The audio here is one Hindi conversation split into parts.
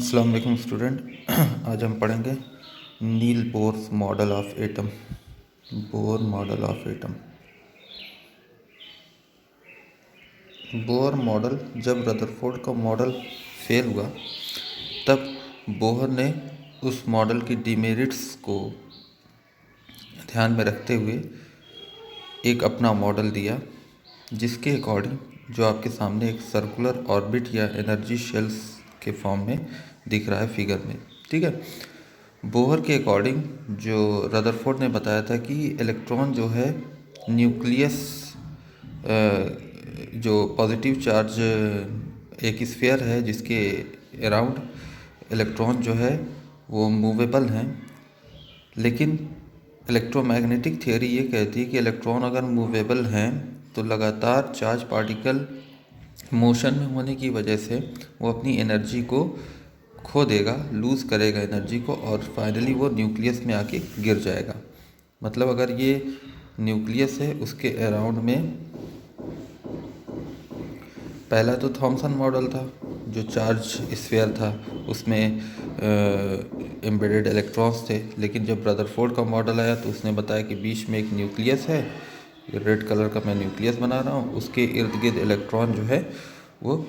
अस्सलाम वालेकुम स्टूडेंट। आज हम पढ़ेंगे Niels Bohr's model of atom. Bohr model of atom. Bohr model, जब रदरफोर्ड का मॉडल फेल हुआ तब बोहर ने उस मॉडल की डिमेरिट्स को ध्यान में रखते हुए एक अपना मॉडल दिया, जिसके अकॉर्डिंग जो आपके सामने एक सर्कुलर ऑर्बिट या एनर्जी शेल्स के फॉर्म में दिख रहा है फिगर में। ठीक है। बोहर के अकॉर्डिंग जो रदरफोर्ड ने बताया था कि इलेक्ट्रॉन जो है न्यूक्लियस, जो पॉजिटिव चार्ज एक स्फीयर है जिसके अराउंड इलेक्ट्रॉन जो है वो मूवेबल हैं, लेकिन इलेक्ट्रोमैग्नेटिक थियोरी ये कहती है कि इलेक्ट्रॉन अगर मूवेबल हैं तो लगातार चार्ज पार्टिकल मोशन में होने की वजह से वो अपनी एनर्जी को खो देगा, लूज़ करेगा एनर्जी को, और फाइनली वो न्यूक्लियस में आके गिर जाएगा। मतलब अगर ये न्यूक्लियस है, उसके अराउंड में पहला तो थॉमसन मॉडल था जो चार्ज स्फीयर था, उसमें एम्बेडेड इलेक्ट्रॉन्स थे, लेकिन जब रदरफोर्ड का मॉडल आया तो उसने बताया कि बीच में एक न्यूक्लियस है, रेड कलर का मैं न्यूक्लियस बना रहा हूँ, उसके इर्द गिर्द इलेक्ट्रॉन जो है वो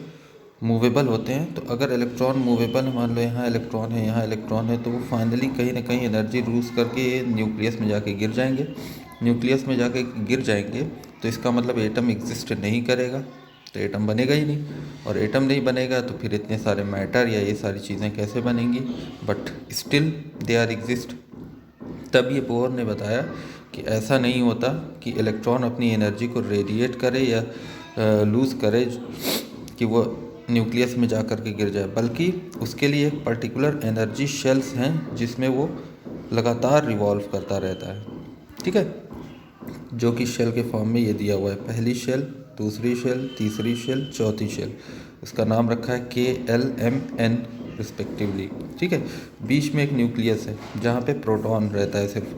मूवेबल होते हैं। तो अगर इलेक्ट्रॉन मूवेबल है, मान लो यहाँ इलेक्ट्रॉन है, यहाँ इलेक्ट्रॉन है, तो वो फाइनली कहीं ना कहीं एनर्जी लूज़ करके न्यूक्लियस में जाके गिर जाएंगे। न्यूक्लियस में जाके गिर जाएंगे तो इसका मतलब एटम एग्जिस्ट नहीं करेगा, तो एटम बनेगा ही नहीं, और एटम नहीं बनेगा तो फिर इतने सारे मैटर या ये सारी चीज़ें कैसे बनेंगी। But still they are exist. तब ये बोहर ने बताया कि ऐसा नहीं होता कि इलेक्ट्रॉन अपनी एनर्जी को रेडिएट करे या लूज़ करे कि वो न्यूक्लियस में जा कर के गिर जाए, बल्कि उसके लिए एक पर्टिकुलर एनर्जी शेल्स हैं जिसमें वो लगातार रिवॉल्व करता रहता है। ठीक है, जो कि शेल के फॉर्म में ये दिया हुआ है, पहली शेल, दूसरी शेल, तीसरी शेल, चौथी शेल। उसका नाम रखा है KLMN रिस्पेक्टिवली। ठीक है, बीच में एक न्यूक्लियस है जहाँ पे प्रोटॉन रहता है सिर्फ,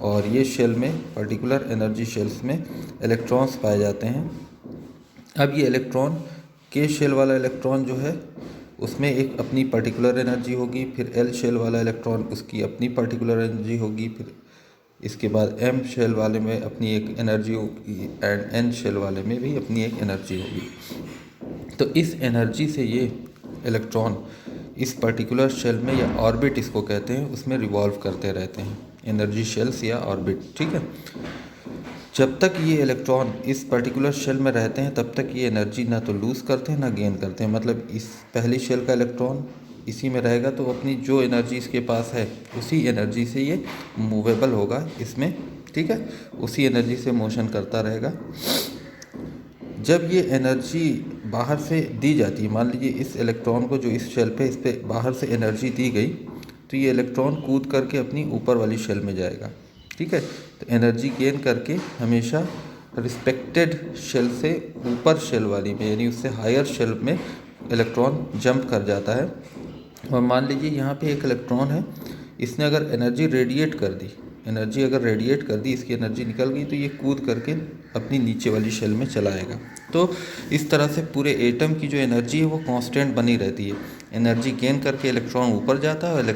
और ये शेल में पर्टिकुलर एनर्जी शेल्स में इलेक्ट्रॉन्स पाए जाते हैं। अब ये इलेक्ट्रॉन, के शेल वाला इलेक्ट्रॉन जो है उसमें एक अपनी पर्टिकुलर एनर्जी होगी, फिर एल शेल वाला इलेक्ट्रॉन उसकी अपनी पर्टिकुलर एनर्जी होगी, फिर इसके बाद एम शेल वाले में अपनी एक एनर्जी होगी, एंड एन शेल वाले में भी अपनी एक एनर्जी होगी। तो इस एनर्जी से ये इलेक्ट्रॉन इस पर्टिकुलर शेल में, या ऑर्बिट इसको कहते हैं, उसमें रिवॉल्व करते रहते हैं, एनर्जी शेल्स या ऑर्बिट। ठीक है, जब तक ये इलेक्ट्रॉन इस पर्टिकुलर शेल में रहते हैं तब तक ये एनर्जी ना तो लूज़ करते हैं ना गेन करते हैं। मतलब इस पहली शेल का इलेक्ट्रॉन इसी में रहेगा तो अपनी जो एनर्जी इसके पास है उसी एनर्जी से ये मूवेबल होगा इसमें। ठीक है, उसी एनर्जी से मोशन करता रहेगा। जब ये एनर्जी बाहर से दी जाती है, मान लीजिए इस इलेक्ट्रॉन को जो इस शेल पे, इस पे बाहर से एनर्जी दी गई, तो ये इलेक्ट्रॉन कूद करके अपनी ऊपर वाली शेल में जाएगा। ठीक है, तो एनर्जी गेन करके हमेशा रिस्पेक्टेड शेल से ऊपर शेल वाली में, यानी उससे हायर शेल में इलेक्ट्रॉन जंप कर जाता है। और मान लीजिए यहाँ पे एक इलेक्ट्रॉन है, इसने अगर एनर्जी रेडिएट कर दी, एनर्जी अगर रेडिएट कर दी, इसकी एनर्जी निकल गई, तो ये कूद करके अपनी नीचे वाली शेल में चला आएगा। तो इस तरह से पूरे एटम की जो एनर्जी है वो कांस्टेंट बनी रहती है। एनर्जी गेन करके इलेक्ट्रॉन ऊपर जाता है और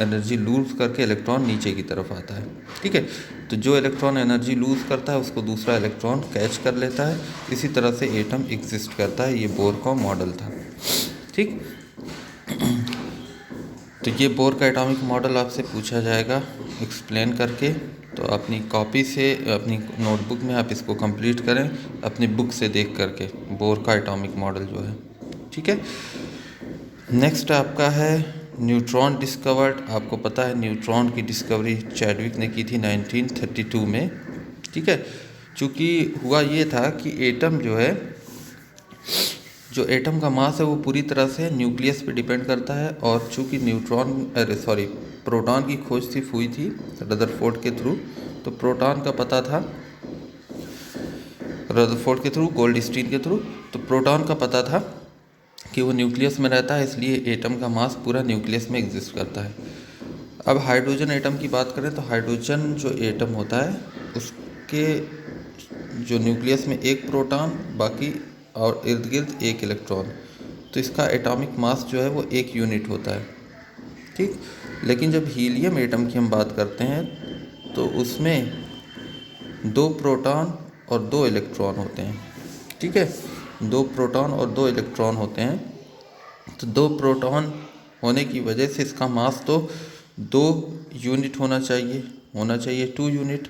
एनर्जी लूज़ करके इलेक्ट्रॉन नीचे की तरफ आता है। ठीक है, तो जो इलेक्ट्रॉन एनर्जी लूज़ करता है उसको दूसरा इलेक्ट्रॉन कैच कर लेता है। इसी तरह से एटम एग्जिस्ट करता है। ये बोर का मॉडल था। ठीक, तो ये बोर का एटॉमिक मॉडल आपसे पूछा जाएगा एक्सप्लेन करके, तो अपनी कॉपी से, अपनी नोटबुक में आप इसको कंप्लीट करें, अपनी बुक से देख करके, बोर का एटॉमिक मॉडल जो है। ठीक है, नेक्स्ट आपका है न्यूट्रॉन डिस्कवर्ड। आपको पता है न्यूट्रॉन की डिस्कवरी चैडविक ने की थी 1932 में। ठीक है, चूँकि हुआ ये था कि एटम जो है, जो एटम का मास है वो पूरी तरह से न्यूक्लियस पे डिपेंड करता है, और चूँकि प्रोटॉन की खोज सिर्फ हुई थी रदरफोर्ड के थ्रू, तो प्रोटॉन का पता था रदरफोर्ड के थ्रू, गोल्डस्टीन के थ्रू, तो प्रोटॉन का पता था कि वो न्यूक्लियस में रहता है, इसलिए एटम का मास पूरा न्यूक्लियस में एग्जिस्ट करता है। अब हाइड्रोजन एटम की बात करें तो हाइड्रोजन जो एटम होता है उसके जो न्यूक्लियस में एक प्रोटॉन, बाकी और इर्द गिर्द एक इलेक्ट्रॉन, तो इसका एटॉमिक मास जो है वो 1 यूनिट होता है, ठीक। लेकिन जब हीलियम एटम की हम बात करते हैं तो उसमें 2 प्रोटॉन और 2 इलेक्ट्रॉन होते हैं, ठीक है। 2 प्रोटॉन और 2 इलेक्ट्रॉन होते हैं, तो 2 प्रोटॉन होने की वजह से इसका मास तो 2 यूनिट होना चाहिए 2 unit,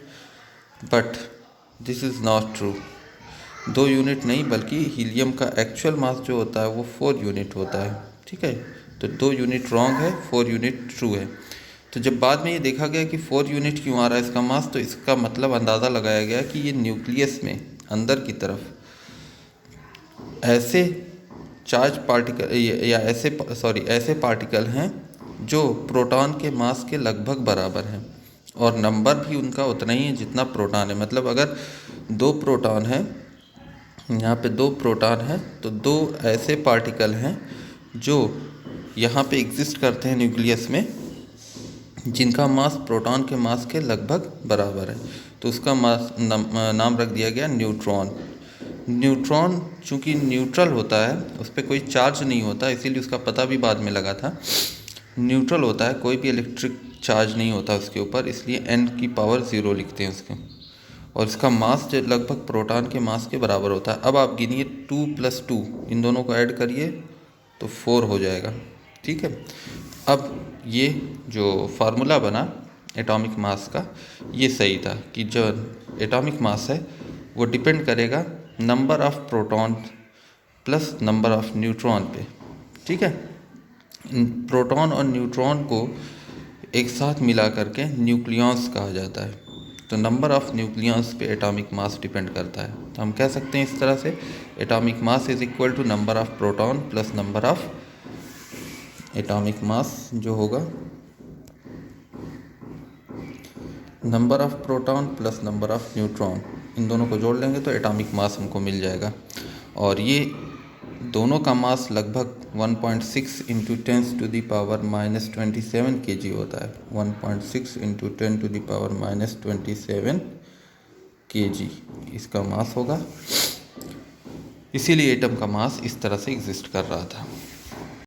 but this is not true. 2 unit नहीं, बल्कि हीलियम का एक्चुअल मास जो होता है वो 4 यूनिट होता है, ठीक है। तो 2 यूनिट रॉन्ग है, 4 यूनिट ट्रू है। तो जब बाद में ये देखा गया कि 4 यूनिट क्यों आ रहा है इसका मास, तो इसका मतलब अंदाज़ा लगाया गया कि ये न्यूक्लियस में अंदर की तरफ ऐसे चार्ज पार्टिकल या ऐसे पार्टिकल हैं जो प्रोटॉन के मास के लगभग बराबर हैं, और नंबर भी उनका उतना ही है जितना प्रोटॉन है। मतलब अगर 2 प्रोटॉन हैं, यहाँ पे 2 प्रोटॉन हैं, तो 2 ऐसे पार्टिकल हैं जो यहाँ पे एग्जिस्ट करते हैं न्यूक्लियस में, जिनका मास प्रोटॉन के मास के लगभग बराबर है। तो उसका मास नाम रख दिया गया न्यूट्रॉन। न्यूट्रॉन चूँकि न्यूट्रल होता है, उस पर कोई चार्ज नहीं होता, इसीलिए उसका पता भी बाद में लगा था। न्यूट्रल होता है, कोई भी इलेक्ट्रिक चार्ज नहीं होता उसके ऊपर, इसलिए n⁻0 लिखते हैं उसके, और इसका मास जो लगभग प्रोटॉन के मास के बराबर होता है। अब आप गिनिए 2 + 2, इन दोनों को ऐड करिए तो 4 हो जाएगा, ठीक है। अब ये जो फार्मूला बना एटॉमिक मास का, ये सही था कि जो एटॉमिक मास है वो डिपेंड करेगा number of proton plus number of neutron पे, ठीक है। प्रोटॉन और न्यूट्रॉन को एक साथ मिला करके न्यूक्लियॉन्स कहा जाता है। तो नंबर ऑफ़ न्यूक्लियॉन्स पे एटॉमिक मास डिपेंड करता है। तो हम कह सकते हैं इस तरह से, atomic mass is equal to number of proton plus number of atomic mass, जो होगा number of proton plus number of neutron, इन दोनों को जोड़ लेंगे तो एटॉमिक मास हमको मिल जाएगा। और ये दोनों का मास लगभग 1.6 × 10⁻⁻27 kg होता है। 1.6 × 10⁻⁻27 kg इसका मास होगा। इसीलिए एटम का मास इस तरह से एग्जिस्ट कर रहा था।